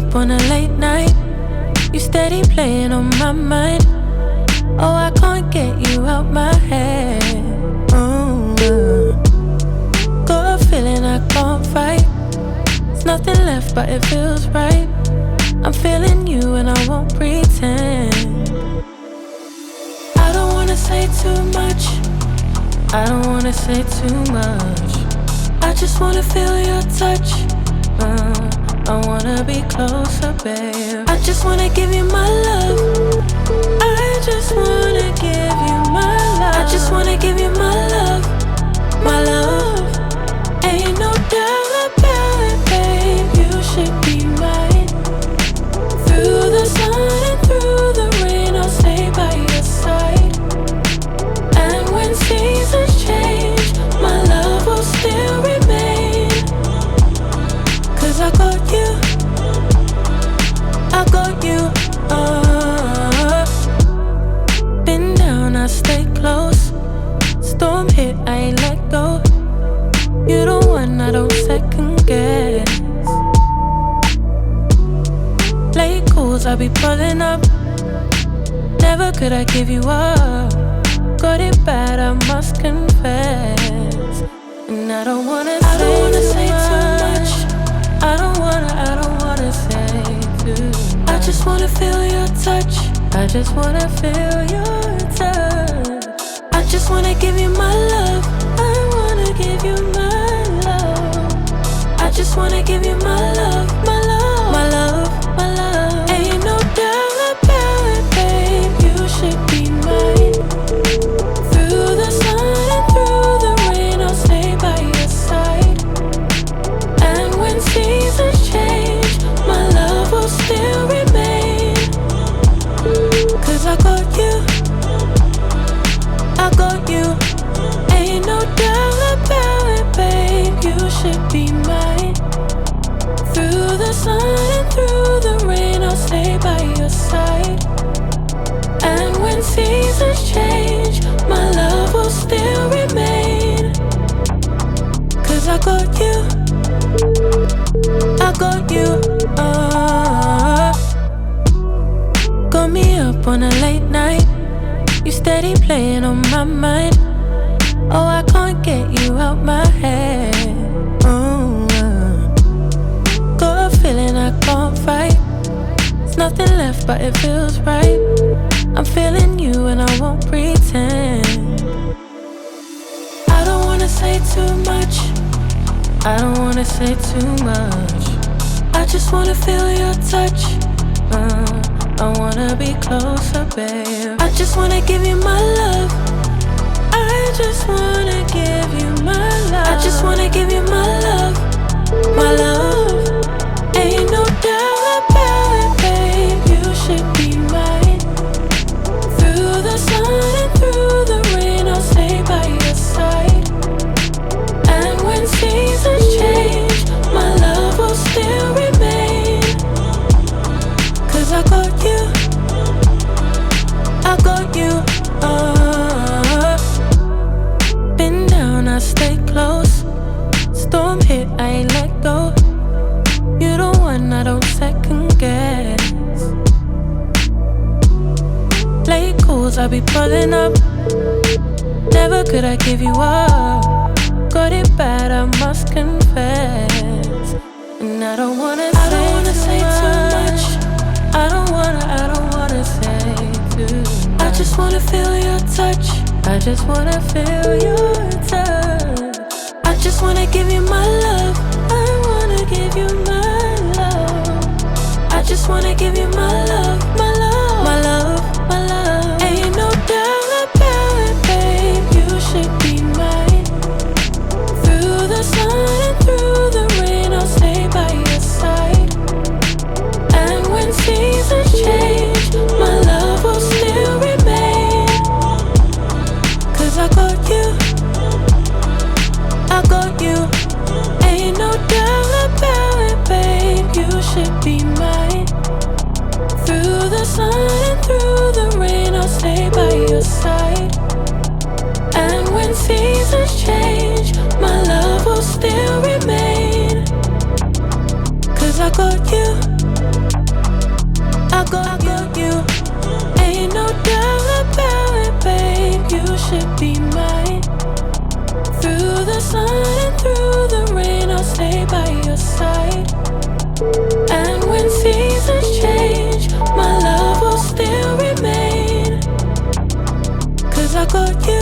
up on a late night. You steady playing on my mind. Oh, I can't get you out my head. Got a feeling I can't fight. There's nothing left but it feels right. I'm feeling you and I won't pretend. I don't wanna say too much. I don't wanna say too much. I just wanna feel your touch. I wanna be closer, babe. I just wanna give you my love. I just wanna give you my love. I just wanna give you my love. My love. Ain't no doubt about it, babe. You should be mine. Through the sun and through the rain, I'll stay by your side. And when seasons change, my love will still remain. 'Cause I got you, I got you. Been down, I stay close. Storm hit, I ain't let go. You the one I don't second guess. Late calls, I be pulling up. Never could I give you up. Got it bad, I must confess. And I don't wanna say too much. I don't wanna say too much. I just wanna feel your touch. I just wanna feel your touch. I just wanna give you my love. I wanna give you my love. I just wanna give you my love, my love, my love, my love. Ain't no doubt about it, babe. You should be mine. Through the sun and through the rain, I'll stay by your side. And when seasons change, my love will still remain. 'Cause I got you, I got you. Ain't no doubt about it, babe. You should be mine. Through the sun and through the rain, I'll stay by your side. And when seasons change, my love will still remain. 'Cause I got you, I got you. Got me up on a late night. You steady playing on my mind. Oh, I can't get you out my head. Got a feeling I can't fight. There's nothing left but it feels right. I'm feeling you and I won't pretend. I don't wanna say too much. I don't wanna say too much. I just wanna feel your touch. I wanna be closer, babe. I just wanna give you my love. I just wanna give you my love. I just wanna give you my love, my love. Ain't no doubt about it, babe. You should be mine. Through the sun and through the rain, I'll stay by your side. And when seasons change, my love will still remain. 'Cause I got you, I got you. Been down, I stay close. Storm hit, I ain't let go. You the one I don't second guess. Late calls, I be pulling up. Never could I give you up. Got it bad, I must confess. And I don't wanna say too much. I don't wanna say too much. I just wanna feel your touch. I just wanna feel your touch. I just wanna give you my love. I wanna give you my love. I just wanna give you my love, my love, my love, my love. Ain't no doubt about it, babe. You should be mine. Through the sun and through the rain, I'll stay by your side. And when seasons change, my love will still remain. 'Cause I got you, I got you. Ain't no doubt about it, babe. You should be mine. Through the sun and through the rain, I'll stay by your side. And when seasons change, my love will still remain. 'Cause I got you, I got you. Ain't no doubt about it, babe. You should be mine. Through the sun and through the rain, I'll stay by your side. And when seasons change, my love will still remain. 'Cause I got you, I got you. Ain't no doubt about it, babe. You should be mine. Through the sun and through the rain, I'll stay by your side. And when seasons change, my love will still remain. 'Cause I got you, Through the sun and through the rain, I'll stay by your side. And when seasons change, my love will still remain. 'Cause I got you.